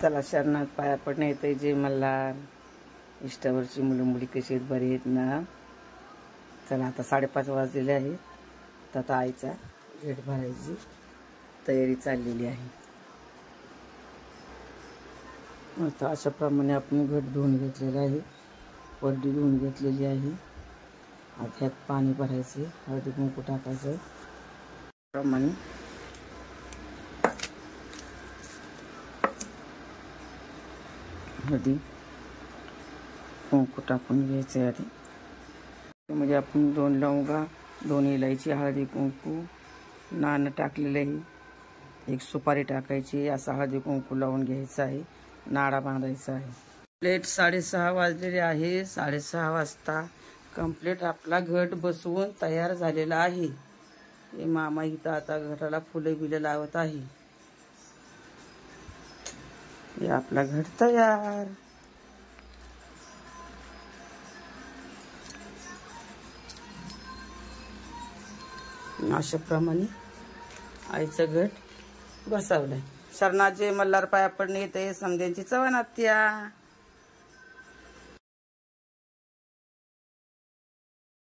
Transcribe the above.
चला शरणात पाया पडणे येते जे मला इष्टावरची मुलं मुली कशी आहेत, बरी आहेत ना. चला आता 5:30 वाजलेले आहे. तर आता आईचा घट भरायची तयारी चाललेली आहे. आता अशाप्रमाणे आपण घट धुवून घेतलेला आहे, परडी धुवून घेतलेली आहे. आता ह्यात पाणी भरायचे, हळदी कुंकू टाकायचं प्रमाणे. हळदी कुंकू टाकून घ्यायचं आधी. म्हणजे आपण 2 लवंगा, 2 इलायची, हळदी कुंकू, नाणं टाकलेलं आहे, 1 सुपारी टाकायची. असा हळदी कुंकू लावून घ्यायचा आहे, नाडा बांधायचा आहे. प्लेट 6:30 वाजलेले आहे. 6:30 वाजता कंप्लीट आपला घट बसवून तयार झालेला आहे. हे मामा इथं आता घटाला फुलं बिलं लावत आहे. हे आपला घट तयार. अशाप्रमाणे आईचं घट बसवलंय. शरणाचे मल्हार पाया पडणे येते समध्यांची चव्हाण आत्या.